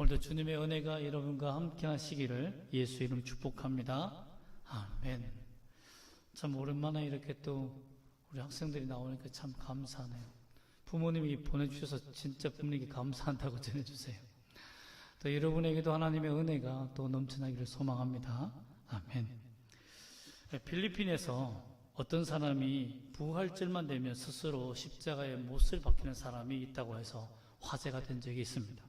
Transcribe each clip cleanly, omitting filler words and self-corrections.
오늘도 주님의 은혜가 여러분과 함께 하시기를 예수 이름 축복합니다. 아멘. 참 오랜만에 이렇게 또 우리 학생들이 나오니까 참 감사하네요. 부모님이 보내주셔서 진짜 부모님께 감사한다고 전해주세요. 또 여러분에게도 하나님의 은혜가 또 넘쳐나기를 소망합니다. 아멘. 필리핀에서 어떤 사람이 부활절만 되면 스스로 십자가에 못을 박히는 사람이 있다고 해서 화제가 된 적이 있습니다.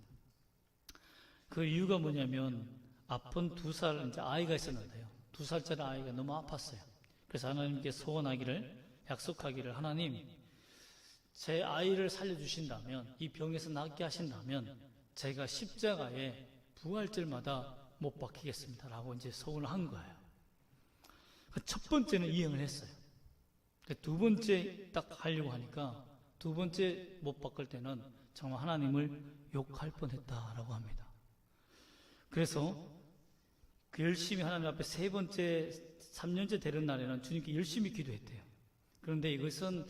그 이유가 뭐냐면 아픈 2살 이제 아이가 있었는데요. 2살짜리 아이가 너무 아팠어요. 그래서 하나님께 소원하기를 약속하기를 하나님 제 아이를 살려주신다면 이 병에서 낫게 하신다면 제가 십자가에 부활절마다 못 박히겠습니다 라고 이제 소원을 한 거예요. 첫 번째는 이행을 했어요. 두 번째 딱 하려고 하니까 두 번째 못 박을 때는 정말 하나님을 욕할 뻔했다라고 합니다. 그래서 그 열심히 하나님 앞에 3년째 되는 날에는 주님께 열심히 기도했대요. 그런데 이것은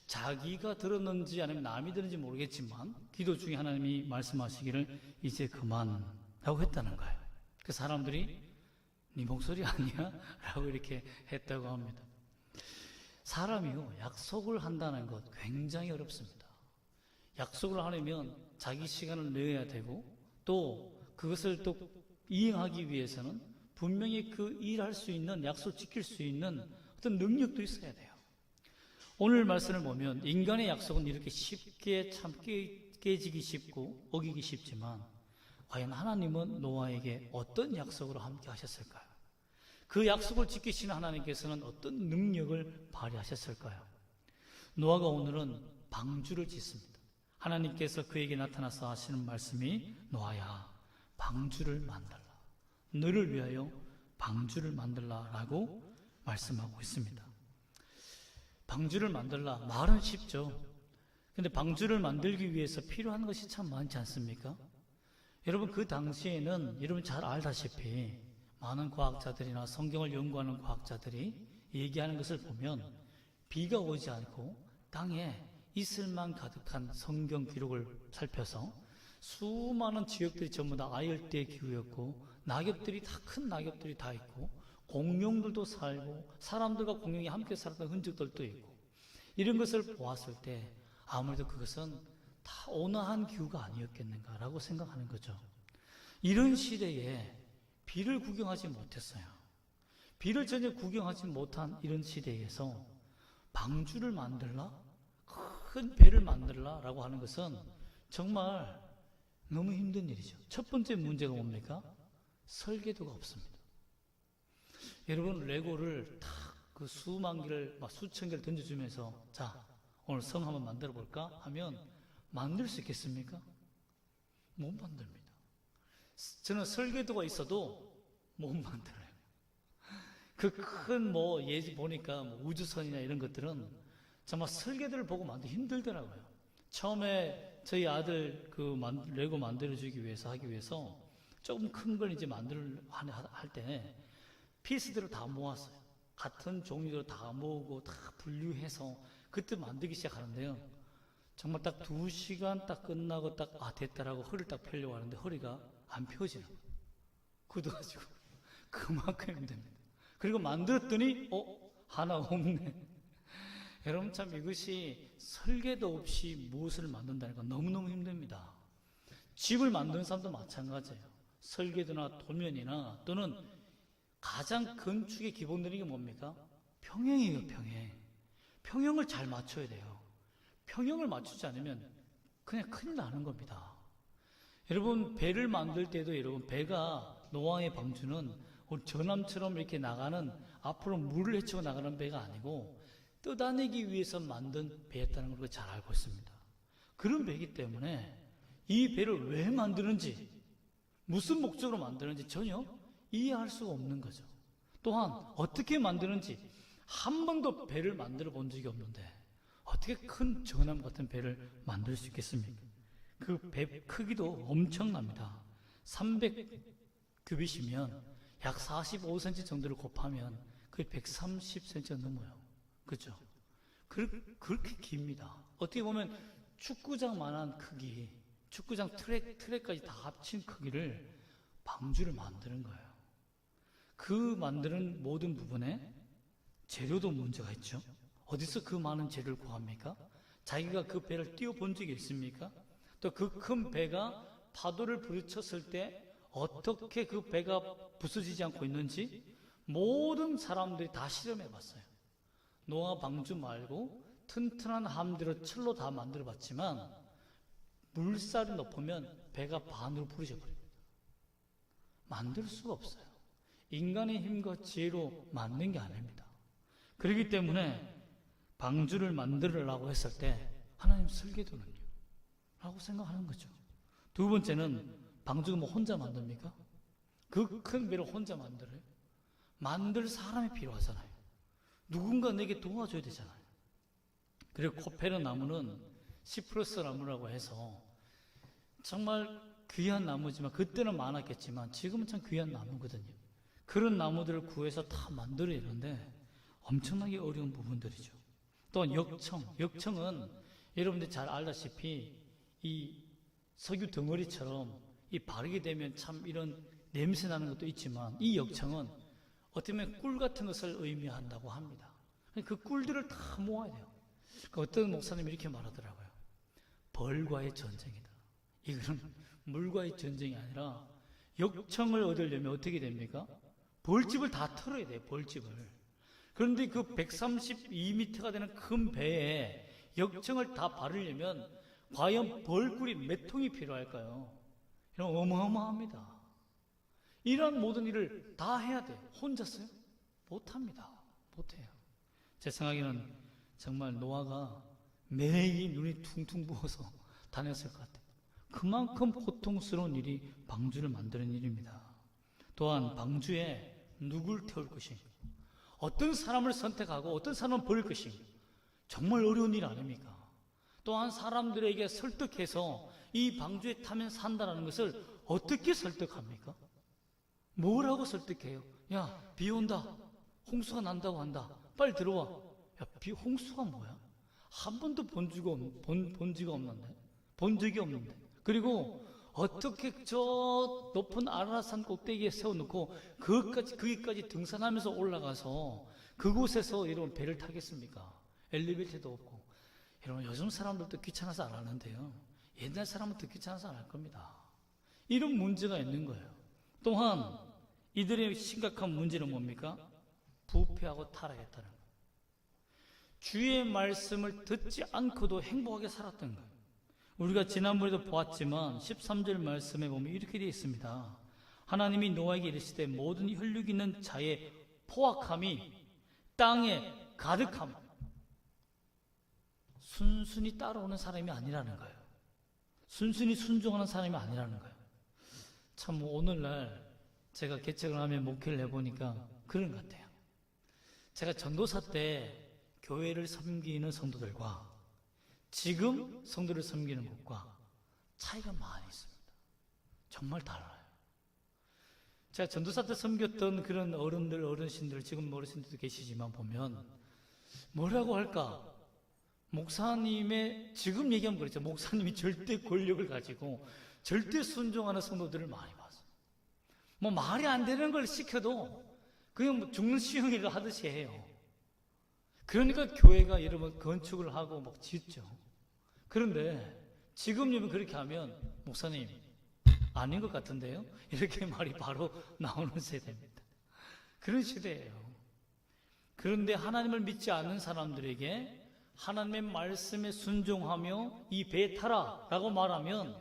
자기가 들었는지 아니면 남이 들었는지 모르겠지만 기도 중에 하나님이 말씀하시기를 이제 그만라고 했다는 거예요. 그 사람들이 네 목소리 아니야? 라고 이렇게 했다고 합니다. 사람이요 약속을 한다는 것 굉장히 어렵습니다. 약속을 하려면 자기 시간을 내야 되고 또 그것을 또 이행하기 위해서는 분명히 그 일할 수 있는 약속 지킬 수 있는 어떤 능력도 있어야 돼요. 오늘 말씀을 보면 인간의 약속은 이렇게 쉽게 참 깨지기 쉽고 어기기 쉽지만 과연 하나님은 노아에게 어떤 약속으로 함께 하셨을까요? 그 약속을 지키시는 하나님께서는 어떤 능력을 발휘하셨을까요? 노아가 오늘은 방주를 짓습니다. 하나님께서 그에게 나타나서 하시는 말씀이 노아야 방주를 만들라. 너를 위하여 방주를 만들라 라고 말씀하고 있습니다. 방주를 만들라. 말은 쉽죠. 근데 방주를 만들기 위해서 필요한 것이 참 많지 않습니까? 여러분 그 당시에는 여러분 잘 알다시피 많은 과학자들이나 성경을 연구하는 과학자들이 얘기하는 것을 보면 비가 오지 않고 땅에 이슬만 가득한 성경 기록을 살펴서 수많은 지역들이 전부 다 아열대 기후였고 낙엽들이 다 큰 낙엽들이 다 있고 공룡들도 살고 사람들과 공룡이 함께 살았던 흔적들도 있고 이런 것을 보았을 때 아무래도 그것은 다 온화한 기후가 아니었겠는가라고 생각하는 거죠. 이런 시대에 비를 구경하지 못했어요. 비를 전혀 구경하지 못한 이런 시대에서 방주를 만들라? 큰 배를 만들라? 라고 하는 것은 정말 너무 힘든 일이죠. 첫 번째 문제가 뭡니까? 설계도가 없습니다. 여러분 레고를 탁 그 수만 개를 막 수천 개를 던져주면서 자 오늘 성 한번 만들어 볼까 하면 만들 수 있겠습니까? 못 만듭니다. 저는 설계도가 있어도 못 만들어요. 그 큰 뭐 예지 보니까 뭐 우주선이나 이런 것들은 정말 설계도를 보고 만들기 힘들더라고요. 처음에 저희 아들 그 레고 만들어주기 위해서 하기 위해서 조금 큰 걸 이제 할 때 피스들을 다 모았어요. 같은 종류로 다 모으고 다 분류해서 그때 만들기 시작하는데요. 정말 딱 2시간 딱 끝나고 딱 됐다라고 허리를 딱 펴려고 하는데 허리가 안 펴지는 거예요. 굳어가지고 그만큼 힘듭니다. 그리고 만들었더니 하나 없네. 여러분 참 이것이 설계도 없이 무엇을 만든다는 건 너무너무 힘듭니다. 집을 만드는 사람도 마찬가지예요. 설계도나 도면이나 또는 가장 건축의 기본적인 게 뭡니까? 평형이에요. 평형을 잘 맞춰야 돼요. 평형을 맞추지 않으면 그냥 큰일 나는 겁니다. 여러분 배를 만들 때도 여러분 배가 노아의 방주는 전함처럼 이렇게 나가는 앞으로 물을 헤치고 나가는 배가 아니고 떠다니기 위해서 만든 배였다는 걸 잘 알고 있습니다. 그런 배이기 때문에 이 배를 왜 만드는지 무슨 목적으로 만드는지 전혀 이해할 수가 없는 거죠. 또한 어떻게 만드는지 한 번도 배를 만들어 본 적이 없는데 어떻게 큰 전함 같은 배를 만들 수 있겠습니까? 그 배 크기도 엄청납니다. 300규빗이면 약 45cm 정도를 곱하면 거의 130cm가 넘어요. 그렇죠? 그렇게 깁니다. 어떻게 보면 축구장만한 크기, 축구장 트랙까지 다 합친 크기를 방주를 만드는 거예요. 그 만드는 모든 부분에 재료도 문제가 있죠. 어디서 그 많은 재료를 구합니까? 자기가 그 배를 띄워본 적이 있습니까? 또 그 큰 배가 파도를 부딪혔을 때 어떻게 그 배가 부서지지 않고 있는지 모든 사람들이 다 실험해 봤어요. 노아 방주 말고 튼튼한 함대로 철로 다 만들어 봤지만 물살이 높으면 배가 반으로 부러져 버립니다. 만들 수가 없어요. 인간의 힘과 지혜로 만든 게 아닙니다. 그렇기 때문에 방주를 만들으라고 했을 때 하나님 설계도는요? 라고 생각하는 거죠. 두 번째는 방주가 뭐 혼자 만듭니까? 그 큰 배를 혼자 만들어요? 만들 사람이 필요하잖아요. 누군가 내게 도와줘야 되잖아요. 그리고 코페르 나무는 시프러스 나무라고 해서 정말 귀한 나무지만 그때는 많았겠지만 지금은 참 귀한 나무거든요. 그런 나무들을 구해서 다 만들어야 되는데 엄청나게 어려운 부분들이죠. 또한 역청은 여러분들이 잘 알다시피 이 석유 덩어리처럼 이 바르게 되면 참 이런 냄새 나는 것도 있지만 이 역청은 어떻게 보면 꿀 같은 것을 의미한다고 합니다. 그 꿀들을 다 모아야 돼요. 그러니까 어떤 목사님이 이렇게 말하더라고요. 벌과의 전쟁이다. 이거는 물과의 전쟁이 아니라 역청을 얻으려면 어떻게 됩니까? 벌집을 다 털어야 돼요. 벌집을. 그런데 그 132m가 되는 큰 배에 역청을 다 바르려면 과연 벌꿀이 몇 통이 필요할까요? 이런 어마어마합니다. 이런 모든 일을 다 해야 돼요. 혼자서요? 못합니다. 못해요. 제 생각에는 정말 노아가 매일 눈이 퉁퉁 부어서 다녔을 것 같아요. 그만큼 고통스러운 일이 방주를 만드는 일입니다. 또한 방주에 누굴 태울 것인가, 어떤 사람을 선택하고 어떤 사람을 버릴 것인가, 정말 어려운 일 아닙니까? 또한 사람들에게 설득해서 이 방주에 타면 산다는 것을 어떻게 설득합니까? 뭐라고 설득해요? 야, 비 온다. 홍수가 난다고 한다. 빨리 들어와. 야, 홍수가 뭐야? 한 번도 본 적이 없는데. 그리고 어떻게 저 높은 아라산 꼭대기에 세워놓고 거기까지 등산하면서 올라가서 그곳에서 여러분 배를 타겠습니까? 엘리베이터도 없고. 여러분 요즘 사람들도 귀찮아서 안 하는데요. 옛날 사람은 더 귀찮아서 안 할 겁니다. 이런 문제가 있는 거예요. 또한 이들의 심각한 문제는 뭡니까? 부패하고 타락했다는 거예요. 주의 말씀을 듣지 않고도 행복하게 살았던 거예요. 우리가 지난번에도 보았지만 13절 말씀에 보면 이렇게 되어 있습니다. 하나님이 노아에게 이르시되 모든 혈육 있는 자의 포악함이 땅에 가득함. 순순히 따라오는 사람이 아니라는 거예요. 순순히 순종하는 사람이 아니라는 거예요. 참 오늘날 제가 개척을 하며 목회를 해보니까 그런 것 같아요. 제가 전도사 때 교회를 섬기는 성도들과 지금 성도를 섬기는 것과 차이가 많이 있습니다. 정말 달라요. 제가 전도사 때 섬겼던 그런 어르신들, 지금 어르신들도 계시지만 보면 뭐라고 할까? 목사님의, 지금 얘기하면 그렇죠. 목사님이 절대 권력을 가지고 절대 순종하는 성도들을 많이 봤어요. 뭐 말이 안 되는 걸 시켜도 그냥 뭐 죽는 시험일을 하듯이 해요. 그러니까 교회가 여러분 건축을 하고 막 짓죠. 그런데 지금 여러분 그렇게 하면 목사님 아닌 것 같은데요? 이렇게 말이 바로 나오는 세대입니다. 그런 시대예요. 그런데 하나님을 믿지 않는 사람들에게 하나님의 말씀에 순종하며 이 배에 타라 라고 말하면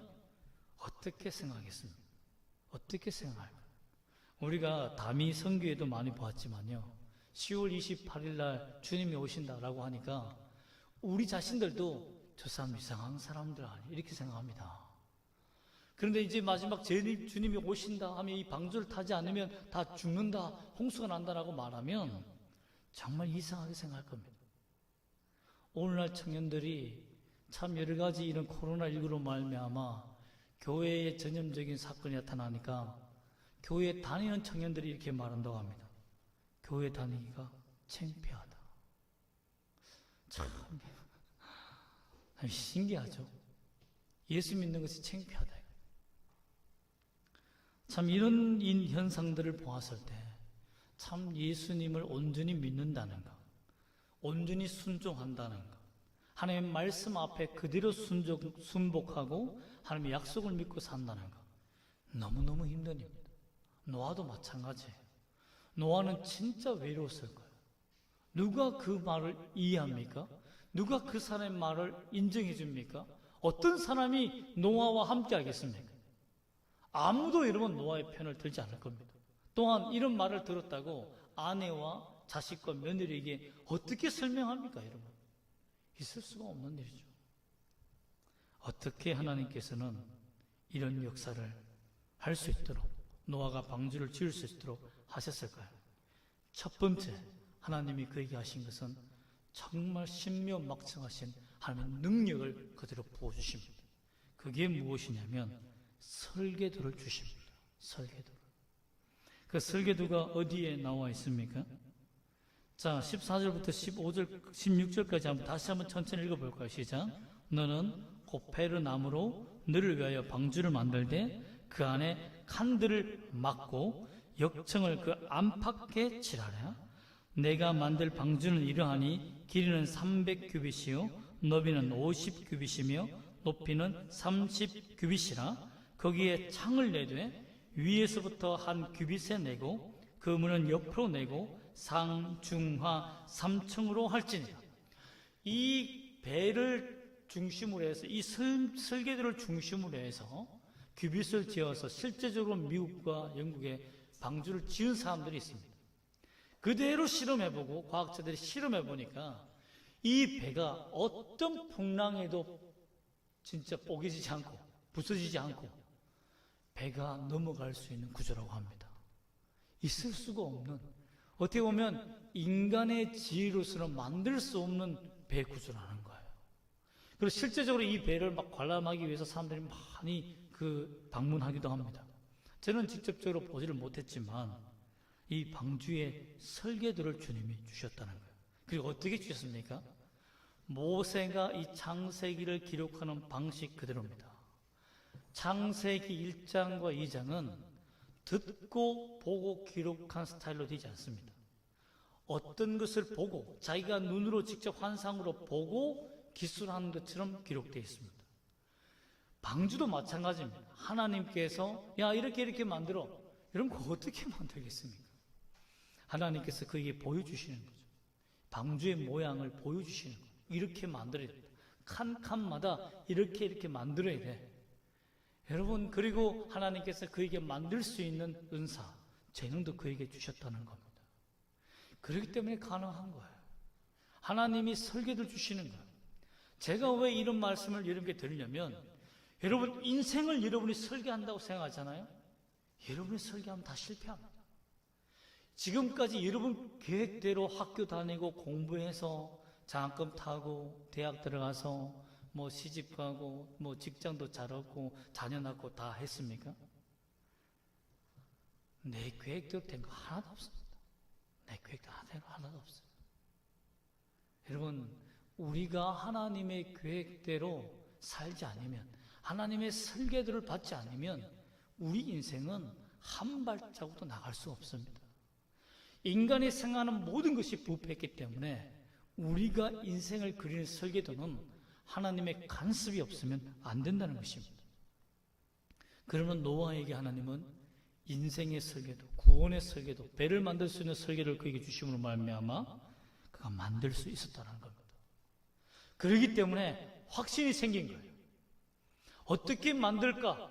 어떻게 생각하겠습니까? 어떻게 생각할까요? 우리가 다미 선교에도 많이 보았지만요, 10월 28일 날 주님이 오신다라고 하니까 우리 자신들도 저 사람 이상한 사람들 아니야 이렇게 생각합니다. 그런데 이제 마지막 주님이 오신다 하면 이 방주를 타지 않으면 다 죽는다, 홍수가 난다라고 말하면 정말 이상하게 생각할 겁니다. 오늘날 청년들이 참 여러 가지 이런 코로나19로 말미암아 교회에 전염적인 사건이 나타나니까 교회에 다니는 청년들이 이렇게 말한다고 합니다. 교회 다니기가 창피하다. 참 신기하죠. 예수 믿는 것이 창피하다. 참 이런 현상들을 보았을 때 참 예수님을 온전히 믿는다는 것, 온전히 순종한다는 것, 하나님의 말씀 앞에 그대로 순복하고 하나님의 약속을 믿고 산다는 것, 너무너무 힘든 일입니다. 노아도 마찬가지예요. 노아는 진짜 외로웠을 거예요. 누가 그 말을 이해합니까? 누가 그 사람의 말을 인정해 줍니까? 어떤 사람이 노아와 함께 하겠습니까? 아무도 여러분 노아의 편을 들지 않을 겁니다. 또한 이런 말을 들었다고 아내와 자식과 며느리에게 어떻게 설명합니까, 여러분? 있을 수가 없는 일이죠. 어떻게 하나님께서는 이런 역사를 할 수 있도록, 노아가 방주를 지을 수 있도록 하셨을까요? 첫 번째, 하나님이 그에게 하신 것은 정말 신묘막청하신 하나님의 능력을 그대로 부어주십니다. 그게 무엇이냐면 설계도를 주십니다. 설계도. 그 설계도가 어디에 나와 있습니까? 자, 14절부터 15절, 16절까지 다시 한번 천천히 읽어볼까요? 시작. 너는 고페르 나무로 너를 위하여 방주를 만들되 그 안에 칸들을 막고 역청을 그 안팎에 칠하라. 내가 만들 방주는 이러하니 길이는 300규빗이요 너비는 50규빗이며 높이는 30규빗이라. 거기에 창을 내되 위에서부터 한 규빗에 내고 그 문은 옆으로 내고 상중하 3층으로 할지니라. 이 배를 중심으로 해서, 이 설계도를 중심으로 해서 규빗을 지어서 실제적으로 미국과 영국에 방주를 지은 사람들이 있습니다. 그대로 실험해보고 과학자들이 실험해보니까 이 배가 어떤 풍랑에도 진짜 뽀개지지 않고 부서지지 않고 배가 넘어갈 수 있는 구조라고 합니다. 있을 수가 없는, 어떻게 보면 인간의 지혜로서는 만들 수 없는 배 구조라는 거예요. 그리고 실제적으로 이 배를 막 관람하기 위해서 사람들이 많이 방문하기도 합니다. 저는 직접적으로 보지를 못했지만 이 방주에 설계도를 주님이 주셨다는 거예요. 그리고 어떻게 주셨습니까? 모세가 이 창세기를 기록하는 방식 그대로입니다. 창세기 1장과 2장은 듣고 보고 기록한 스타일로 되지 않습니다. 어떤 것을 보고 자기가 눈으로 직접 환상으로 보고 기술하는 것처럼 기록되어 있습니다. 방주도 마찬가지입니다. 하나님께서 야 이렇게 만들어. 여러분 그거 어떻게 만들겠습니까? 하나님께서 그에게 보여주시는 거죠. 방주의 모양을 보여주시는 거예요. 이렇게 만들어야 됩니다. 칸칸마다 이렇게 만들어야 돼. 여러분, 그리고 하나님께서 그에게 만들 수 있는 은사, 재능도 그에게 주셨다는 겁니다. 그렇기 때문에 가능한 거예요. 하나님이 설계를 주시는 거예요. 제가 왜 이런 말씀을 여러분께 드리냐면, 여러분 인생을 여러분이 설계한다고 생각하잖아요. 여러분이 설계하면 다 실패합니다. 지금까지 여러분 계획대로 학교 다니고 공부해서 장학금 타고 대학 들어가서 시집 가고 직장도 잘 얻고 자녀 낳고 다 했습니까? 내 계획대로 된 거 하나도 없습니다. 내 계획대로 된 거 하나도 없어요. 여러분, 우리가 하나님의 계획대로 살지 않으면, 하나님의 설계도를 받지 않으면 우리 인생은 한 발자국도 나갈 수 없습니다. 인간이 생각하는 모든 것이 부패했기 때문에 우리가 인생을 그리는 설계도는 하나님의 간섭이 없으면 안 된다는 것입니다. 그러면 노아에게 하나님은 인생의 설계도, 구원의 설계도, 배를 만들 수 있는 설계를 그에게 주심으로 말미암아 그가 만들 수 있었다는 겁니다. 그렇기 때문에 확신이 생긴 거예요. 어떻게 만들까?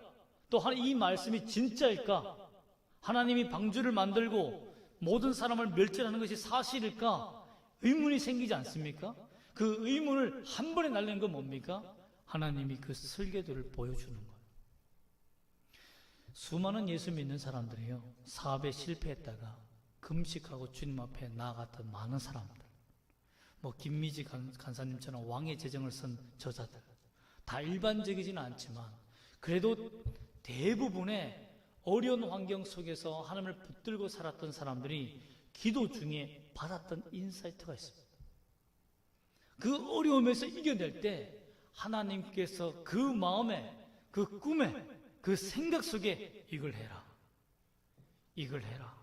또 이 말씀이 진짜일까? 하나님이 방주를 만들고 모든 사람을 멸절하는 것이 사실일까? 의문이 생기지 않습니까? 그 의문을 한 번에 날리는 건 뭡니까? 하나님이 그 설계도를 보여주는 거예요. 수많은 예수 믿는 사람들이요, 사업에 실패했다가 금식하고 주님 앞에 나아갔던 많은 사람들, 김미지 간사님처럼 왕의 재정을 쓴 저자들, 다 일반적이지는 않지만 그래도 대부분의 어려운 환경 속에서 하나님을 붙들고 살았던 사람들이 기도 중에 받았던 인사이트가 있습니다. 그 어려움에서 이겨낼 때 하나님께서 그 마음에, 그 꿈에, 그 생각 속에 이걸 해라, 이걸 해라,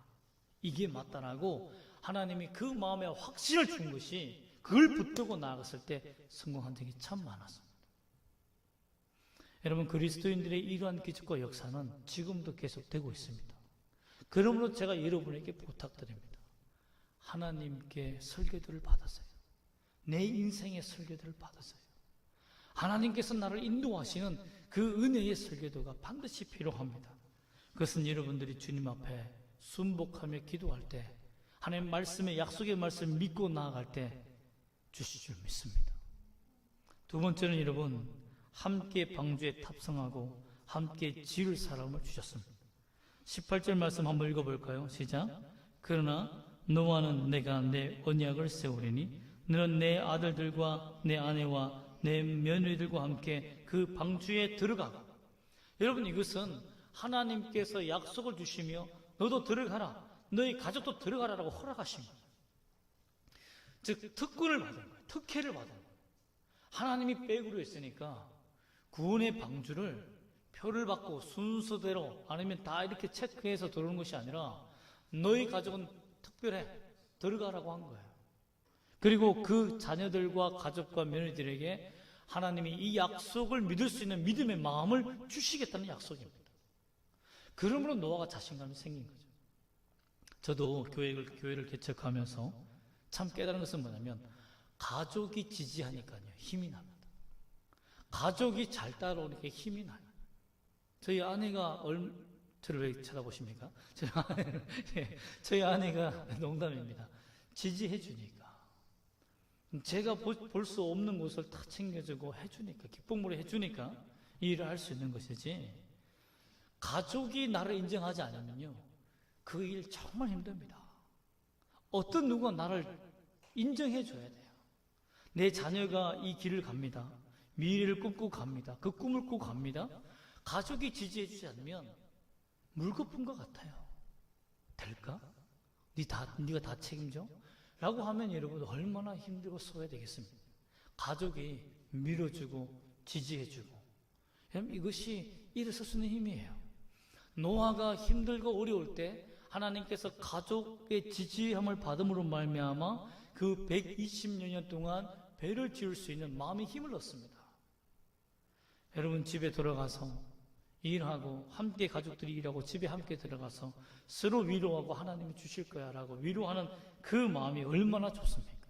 이게 맞다라고 하나님이 그 마음에 확신을 준 것이, 그걸 붙들고 나아갔을 때 성공한 적이 참 많았습니다. 여러분, 그리스도인들의 이러한 기적과 역사는 지금도 계속되고 있습니다. 그러므로 제가 여러분에게 부탁드립니다. 하나님께 설교들을 받으세요. 내 인생의 설교들을 받으세요. 하나님께서 나를 인도하시는 그 은혜의 설교도가 반드시 필요합니다. 그것은 여러분들이 주님 앞에 순복하며 기도할 때, 하나님 말씀의 약속의 말씀 믿고 나아갈 때 주실 줄 믿습니다. 두 번째는 여러분, 함께 방주에 탑승하고 함께 지을 사람을 주셨습니다. 18절 말씀 한번 읽어볼까요? 시작. 그러나 너와는 내가 내 언약을 세우리니 너는 내 아들들과 내 아내와 내 며느리들과 함께 그 방주에 들어가고. 여러분, 이것은 하나님께서 약속을 주시며 너도 들어가라, 너희 가족도 들어가라라고 허락하신 거예요. 즉 특권을 받은 거예요. 특혜를 받은 거예요. 하나님이 백으로 했으니까 구원의 방주를 표를 받고 순서대로, 아니면 다 이렇게 체크해서 들어오는 것이 아니라 너희 가족은 특별해, 들어가라고 한 거예요. 그리고 그 자녀들과 가족과 며느리들에게 하나님이 이 약속을 믿을 수 있는 믿음의 마음을 주시겠다는 약속입니다. 그러므로 노아가 자신감이 생긴 거죠. 저도 교회를 개척하면서 참 깨달은 것은 뭐냐면, 가족이 지지하니까요 힘이 납니다. 가족이 잘 따라오니까 힘이 나요. 저희 아내가 저를 왜 쳐다보십니까? 저희 아내가 농담입니다. 지지해 주니까, 제가 볼 수 없는 것을 다 챙겨주고 해주니까, 기쁨으로 해주니까 이 일을 할 수 있는 것이지, 가족이 나를 인정하지 않으면요 그 일 정말 힘듭니다. 어떤 누구가 나를 인정해 줘야 돼요. 내 자녀가 이 길을 갑니다. 미래를 꿈꾸고 갑니다. 그 꿈을 꾸고 갑니다. 가족이 지지해 주지 않으면 물거품 것 같아요. 될까? 네가 다 책임져? 라고 하면 여러분 얼마나 힘들고 소외되겠습니까? 가족이 밀어주고 지지해주고, 여러분 이것이 일어설 수 있는 힘이에요. 노아가 힘들고 어려울 때 하나님께서 가족의 지지함을 받음으로 말미암아 그 120여 년 동안 배를 지을 수 있는 마음의 힘을 얻습니다. 여러분 집에 들어가서 일하고, 함께 가족들이 일하고 집에 함께 들어가서 서로 위로하고 하나님이 주실 거야 라고 위로하는 그 마음이 얼마나 좋습니까?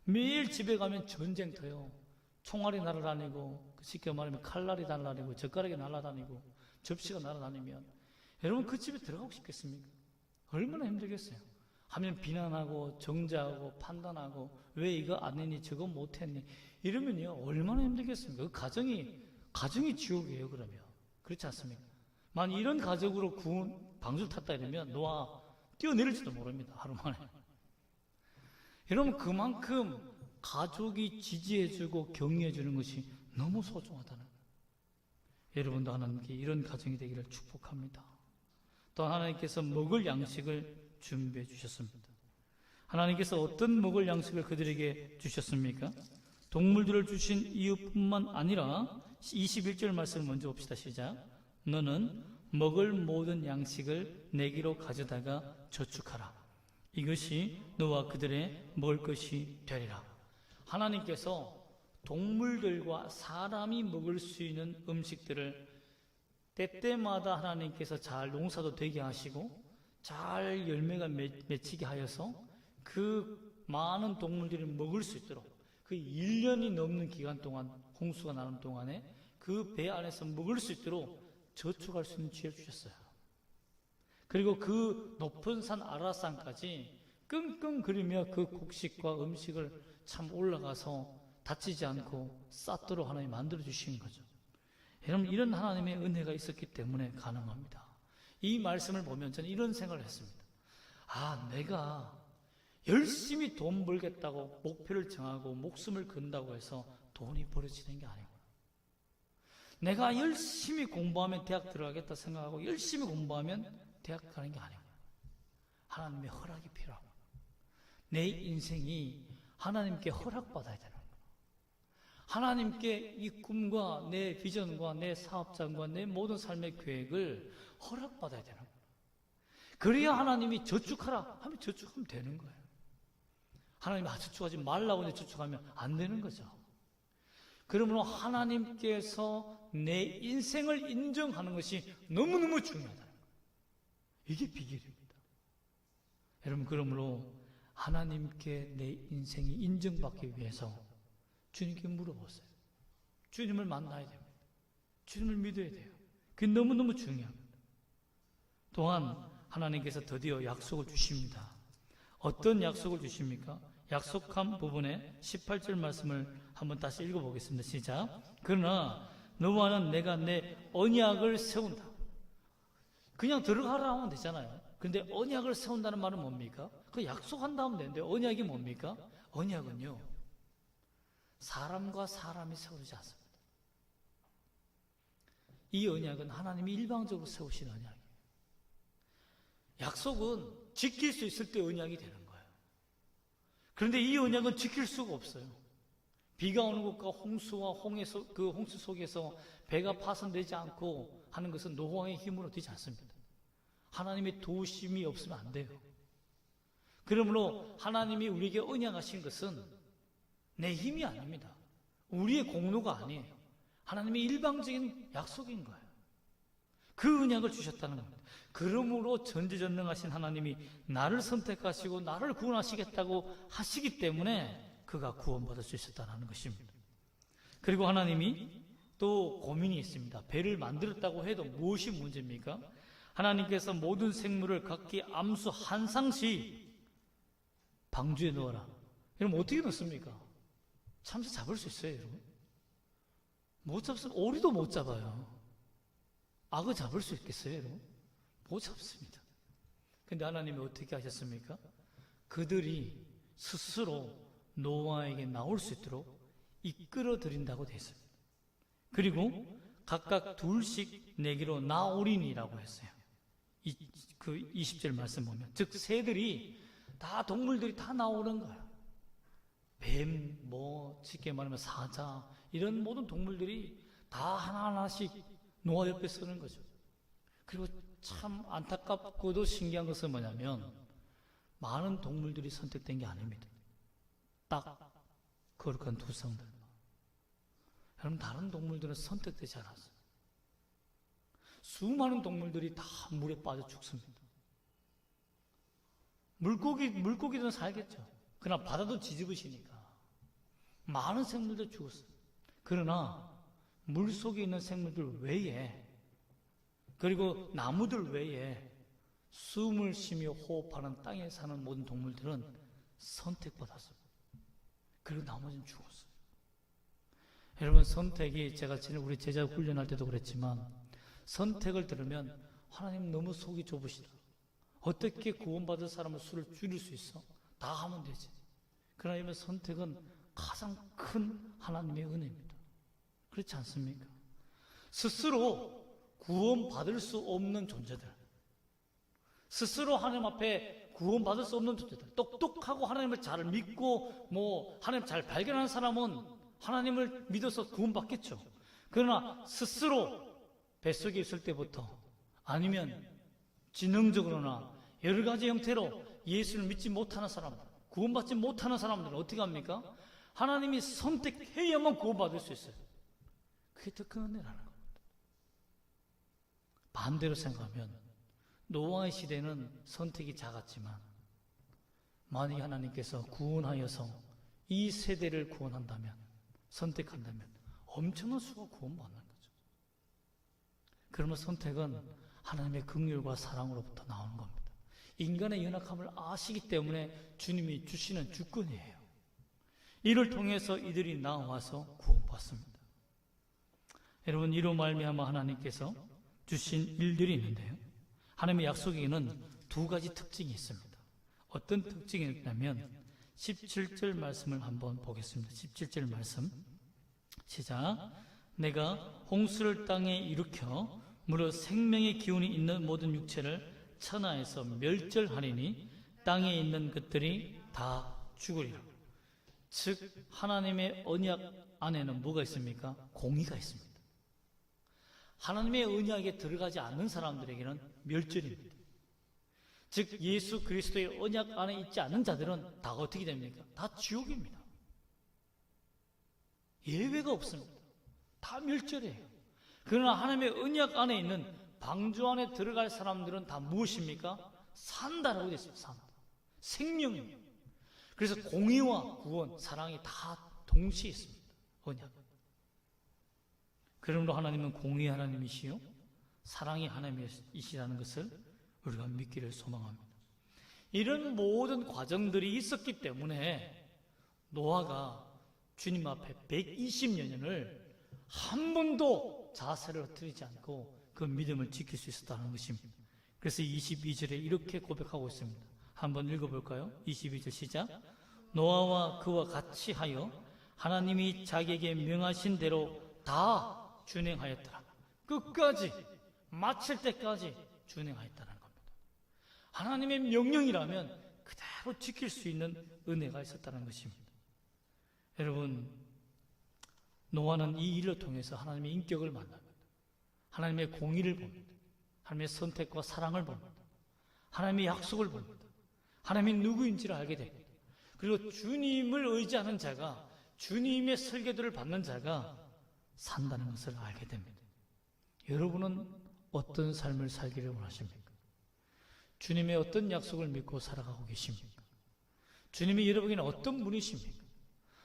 매일 집에 가면 전쟁터요. 총알이 날아다니고, 쉽게 말하면 칼날이 날아다니고, 젓가락이 날아다니고, 접시가 날아다니면 여러분 그 집에 들어가고 싶겠습니까? 얼마나 힘들겠어요. 하면 비난하고 정죄하고 판단하고, 왜 이거 안 했니, 저거 못 했니, 이러면요 얼마나 힘들겠습니까? 그 가정이 지옥이에요. 그러면 그렇지 않습니까? 만약 이런 가족으로 방주를 탔다 이러면 노아 뛰어내릴지도 모릅니다. 하루 만에. 여러분 그만큼 가족이 지지해주고 격려해주는 것이 너무 소중하다는 거예요. 여러분도 하나님께 이런 가정이 되기를 축복합니다. 또 하나님께서 먹을 양식을 준비해 주셨습니다. 하나님께서 어떤 먹을 양식을 그들에게 주셨습니까? 동물들을 주신 이유뿐만 아니라 21절 말씀을 먼저 봅시다. 시작. 너는 먹을 모든 양식을 내기로 가져다가 저축하라. 이것이 너와 그들의 먹을 것이 되리라. 하나님께서 동물들과 사람이 먹을 수 있는 음식들을 때때마다 하나님께서 잘 농사도 되게 하시고 잘 열매가 맺히게 하여서 그 많은 동물들이 먹을 수 있도록, 그 1년이 넘는 기간 동안, 홍수가 나는 동안에 그 배 안에서 먹을 수 있도록 저축할 수 있는 지혜를 주셨어요. 그리고 그 높은 산 아라산까지 끙끙거리며 그 곡식과 음식을 참 올라가서 다치지 않고 쌓도록 하나님이 만들어주신 거죠. 여러분 이런 하나님의 은혜가 있었기 때문에 가능합니다. 이 말씀을 보면 저는 이런 생각을 했습니다. 내가 열심히 돈 벌겠다고 목표를 정하고 목숨을 건다고 해서 돈이 벌어지는 게 아니구나. 내가 열심히 공부하면 대학 들어가겠다 생각하고 열심히 공부하면 대학 가는 게 아니구나. 하나님의 허락이 필요하고, 내 인생이 하나님께 허락받아야 되는 거예요. 하나님께 이 꿈과 내 비전과 내 사업장과 내 모든 삶의 계획을 허락받아야 되는 거예요. 그래야 하나님이 저축하라 하면 저축하면 되는 거예요. 하나님이 저축하지 말라고 저축하면 안 되는 거죠. 그러므로 하나님께서 내 인생을 인정하는 것이 너무너무 중요하다는 거예요. 이게 비결입니다. 여러분, 그러므로 하나님께 내 인생이 인정받기 위해서 주님께 물어보세요. 주님을 만나야 됩니다. 주님을 믿어야 돼요. 그게 너무너무 중요합니다. 또한 하나님께서 드디어 약속을 주십니다. 어떤 약속을 주십니까? 약속한 부분에 18절 말씀을 한번 다시 읽어보겠습니다. 시작. 그러나 너와는 내가 내 언약을 세운다. 그냥 들어가라 하면 되잖아요. 그런데 언약을 세운다는 말은 뭡니까? 그 약속한다 하면 되는데 언약이 뭡니까? 언약은요, 사람과 사람이 세우지 않습니다. 이 언약은 하나님이 일방적으로 세우신 언약이에요. 약속은 지킬 수 있을 때 언약이 되는 거예요. 그런데 이 언약은 지킬 수가 없어요. 비가 오는 것과 홍수와 홍수 속에서 배가 파손되지 않고 하는 것은 노아의 힘으로 되지 않습니다. 하나님의 도우심이 없으면 안 돼요. 그러므로 하나님이 우리에게 언약하신 것은 내 힘이 아닙니다. 우리의 공로가 아니에요. 하나님의 일방적인 약속인 거예요. 그 언약을 주셨다는 겁니다. 그러므로 전지전능하신 하나님이 나를 선택하시고 나를 구원하시겠다고 하시기 때문에 그가 구원받을 수 있었다는 것입니다. 그리고 하나님이 또 고민이 있습니다. 배를 만들었다고 해도 무엇이 문제입니까? 하나님께서 모든 생물을 각기 암수 한 상씩 방주에 넣어라. 여러분, 어떻게 넣습니까? 참새 잡을 수 있어요, 여러분? 못 잡으면 오리도 못 잡아요. 악어 잡을 수 있겠어요, 여러분? 못 잡습니다. 근데 하나님이 어떻게 하셨습니까? 그들이 스스로 노아에게 나올 수 있도록 이끌어 드린다고 되어 있습니다. 그리고 각각 둘씩 내기로 나오리니라고 했어요. 그 20절 말씀 보면, 즉 새들이 다, 동물들이 다 나오는 거예요. 뱀, 쉽게 말하면 사자, 이런 모든 동물들이 다 하나하나씩 노아 옆에 서는 거죠. 그리고 참 안타깝고도 신기한 것은 뭐냐면, 많은 동물들이 선택된 게 아닙니다. 딱 거룩한 두 성들. 여러분, 다른 동물들은 선택되지 않았어요. 수많은 동물들이 다 물에 빠져 죽습니다. 물고기들은 살겠죠. 그러나 바다도 뒤집으시니까 많은 생물들 죽었어요. 그러나 물 속에 있는 생물들 외에, 그리고 나무들 외에 숨을 쉬며 호흡하는 땅에 사는 모든 동물들은 선택받았어요. 그리고 나머지는 죽었어요. 여러분, 선택이, 제가 우리 제자 훈련할 때도 그랬지만, 선택을 들으면 하나님 너무 속이 좁으시다. 어떻게 구원받을 사람은 수를 줄일 수 있어? 다 하면 되지. 그러나 이번 선택은 가장 큰 하나님의 은혜입니다. 그렇지 않습니까? 스스로 구원받을 수 없는 존재들, 스스로 하나님 앞에 구원받을 수 없는 존재들, 똑똑하고 하나님을 잘 믿고 하나님 잘 발견하는 사람은 하나님을 믿어서 구원받겠죠. 그러나 스스로 뱃속에 있을 때부터, 아니면 지능적으로나 여러 가지 형태로 예수를 믿지 못하는 사람들, 구원받지 못하는 사람들은 어떻게 합니까? 하나님이 선택해야만 구원받을 수 있어요. 그게 더 큰 은혜라는 겁니다. 반대로 생각하면 노아의 시대는 선택이 작았지만, 만약에 하나님께서 구원하여서 이 세대를 구원한다면, 선택한다면 엄청난 수가 구원받는 거죠. 그러면 선택은 하나님의 긍휼과 사랑으로부터 나오는 겁니다. 인간의 연약함을 아시기 때문에 주님이 주시는 주권이에요. 이를 통해서 이들이 나와서 구원받습니다. 여러분, 이로 말미암아 하나님께서 주신 일들이 있는데요, 하나님의 약속에는 두 가지 특징이 있습니다. 어떤 특징이 있냐면 17절 말씀을 한번 보겠습니다. 17절 말씀 시작. 내가 홍수를 땅에 일으켜 무릇 생명의 기운이 있는 모든 육체를 천하에서 멸절하리니 땅에 있는 것들이 다 죽으리라. 즉 하나님의 언약 안에는 뭐가 있습니까? 공의가 있습니다. 하나님의 언약에 들어가지 않는 사람들에게는 멸절입니다. 즉 예수 그리스도의 언약 안에 있지 않는 자들은 다 어떻게 됩니까? 다 지옥입니다. 예외가 없습니다. 다 멸절이에요. 그러나 하나님의 언약 안에 있는 방주 안에 들어갈 사람들은 다 무엇입니까? 산다라고 되어 있습니다. 산다. 생명이에요. 그래서 공의와 구원, 사랑이 다 동시에 있습니다. 언약. 그러므로 하나님은 공의의 하나님이시요 사랑의 하나님이시라는 것을 우리가 믿기를 소망합니다. 이런 모든 과정들이 있었기 때문에 노아가 주님 앞에 120년을 한 번도 자세를 흐트리지 않고 그 믿음을 지킬 수 있었다는 것입니다. 그래서 22절에 이렇게 고백하고 있습니다. 한번 읽어볼까요? 22절 시작. 노아와 그와 같이 하여 하나님이 자기에게 명하신 대로 다 준행하였더라. 끝까지 마칠 때까지 준행하였다는 겁니다. 하나님의 명령이라면 그대로 지킬 수 있는 은혜가 있었다는 것입니다. 여러분, 노아는 이 일을 통해서 하나님의 인격을 만납니다. 하나님의 공의를 봅니다. 하나님의 선택과 사랑을 봅니다. 하나님의 약속을 봅니다. 하나님이 누구인지를 알게 됩니다. 그리고 주님을 의지하는 자가, 주님의 설계도를 받는 자가 산다는 것을 알게 됩니다. 여러분은 어떤 삶을 살기를 원하십니까? 주님의 어떤 약속을 믿고 살아가고 계십니까? 주님이 여러분에게는 어떤 분이십니까?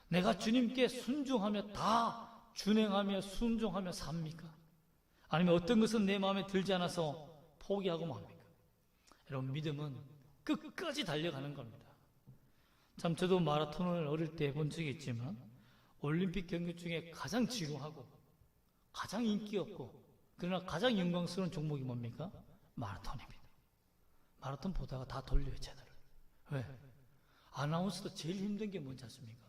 내가 주님께 순종하며 다 준행하며 순종하며 삽니까? 아니면 어떤 것은 내 마음에 들지 않아서 포기하고 맙니까? 여러분, 믿음은 끝까지 달려가는 겁니다. 참 저도 마라톤을 어릴 때 해본 적이 있지만 올림픽 경기 중에 가장 지루하고 가장 인기 없고 그러나 가장 영광스러운 종목이 뭡니까? 마라톤입니다. 마라톤 보다가 다 돌려요, 채널을. 왜? 아나운서도 제일 힘든 게 뭔지 아십니까?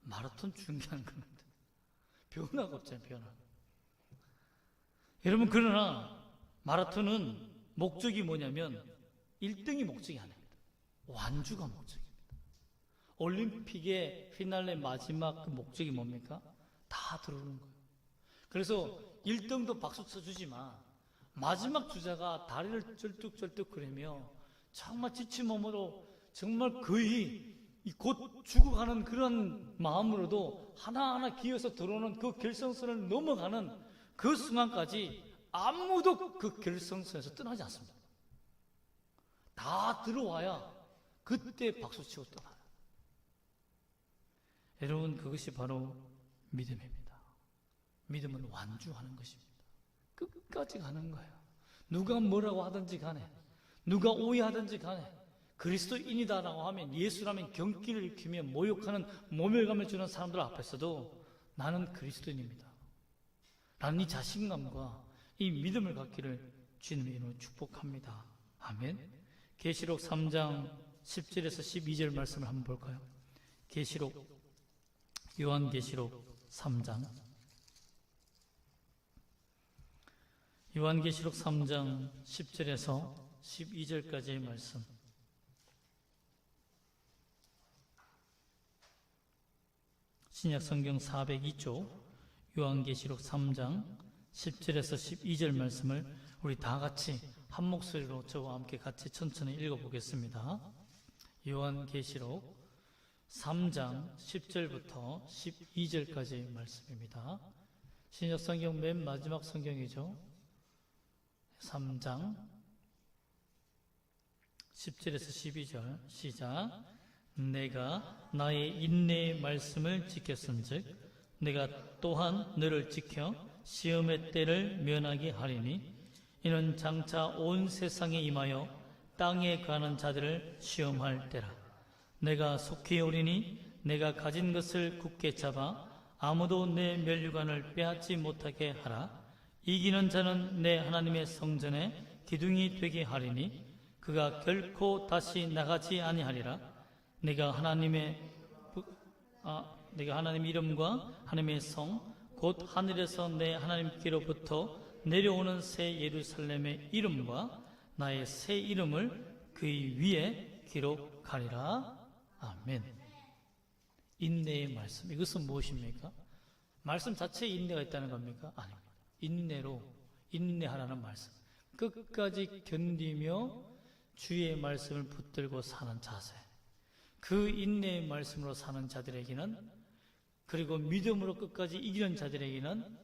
마라톤 중계하는 겁니다. 변화가 없잖아요, 변화. 여러분, 그러나 마라톤은 목적이 뭐냐면 1등이 목적이 아닙니다. 완주가 목적입니다. 올림픽의 피날레 마지막 그 목적이 뭡니까? 다 들어오는 거예요. 그래서 1등도 박수 쳐주지만 마지막 주자가 다리를 쩔뚝쩔뚝거리며 정말 지친 몸으로 정말 거의 곧 죽어가는 그런 마음으로도 하나하나 기어서 들어오는 그 결승선을 넘어가는 그 순간까지 아무도 그 결승선에서 떠나지 않습니다. 다 들어와야 그때 박수치고 떠나요. 여러분, 그것이 바로 믿음입니다. 믿음은 완주하는 것입니다. 끝까지 가는 거예요. 누가 뭐라고 하든지 간에, 누가 오해하든지 간에 그리스도인이다라고 하면, 예수라면 경기를 일으키며 모욕하는 모멸감을 주는 사람들 앞에서도 나는 그리스도인입니다. 나는 이 자신감과 이 믿음을 갖기를 주님의 이름으로 축복합니다. 아멘. 계시록 3장 10절에서 12절 말씀을 한번 볼까요? 요한계시록 3장 10절에서 12절까지의 말씀. 신약성경 402쪽 요한계시록 3장 10절에서 12절 말씀을 우리 다 같이 한 목소리로 저와 함께 같이 천천히 읽어보겠습니다. 요한계시록 3장 10절부터 12절까지의 말씀입니다. 신약성경 맨 마지막 성경이죠. 3장 10절에서 12절 시작. 내가 나의 인내의 말씀을 지켰은즉 내가 또한 너를 지켜 시험의 때를 면하게 하리니 이는 장차 온 세상에 임하여 땅에 가는 자들을 시험할 때라. 내가 속히 오리니 내가 가진 것을 굳게 잡아 아무도 내 면류관을 빼앗지 못하게 하라. 이기는 자는 내 하나님의 성전에 기둥이 되게 하리니 그가 결코 다시 나가지 아니하리라. 내가 하나님 이름과 하나님의 성 곧 하늘에서 내 하나님께로부터 내려오는 새 예루살렘의 이름과 나의 새 이름을 그의 위에 기록하리라. 아멘. 인내의 말씀. 이것은 무엇입니까? 말씀 자체에 인내가 있다는 겁니까? 아닙니다. 인내로 인내하라는 말씀. 끝까지 견디며 주의 말씀을 붙들고 사는 자세. 그 인내의 말씀으로 사는 자들에게는, 그리고 믿음으로 끝까지 이기는 자들에게는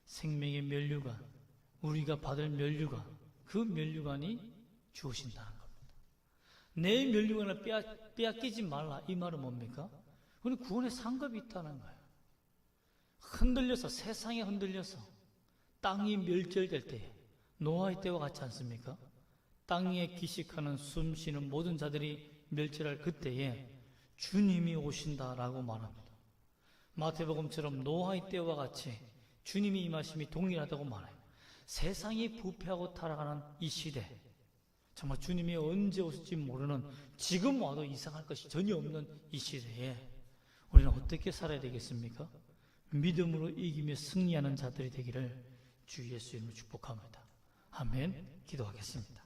생명의 면류관, 우리가 받을 면류관, 그 면류관이 주어진다는 겁니다. 내 면류관을 빼앗기지 말라, 이 말은 뭡니까? 우리 구원의 상급이 있다는 거예요. 흔들려서, 세상에 흔들려서 땅이 멸절될 때에, 노아의 때와 같지 않습니까? 땅에 기식하는 숨쉬는 모든 자들이 멸절할 그때에 주님이 오신다라고 말합니다. 마태복음처럼 노아의 때와 같이 주님이 임하심이 동일하다고 말해요. 세상이 부패하고 타락하는 이 시대, 정말 주님이 언제 오실지 모르는, 지금 와도 이상할 것이 전혀 없는 이 시대에 우리는 어떻게 살아야 되겠습니까? 믿음으로 이기며 승리하는 자들이 되기를 주 예수 이름으로 축복합니다. 아멘. 기도하겠습니다.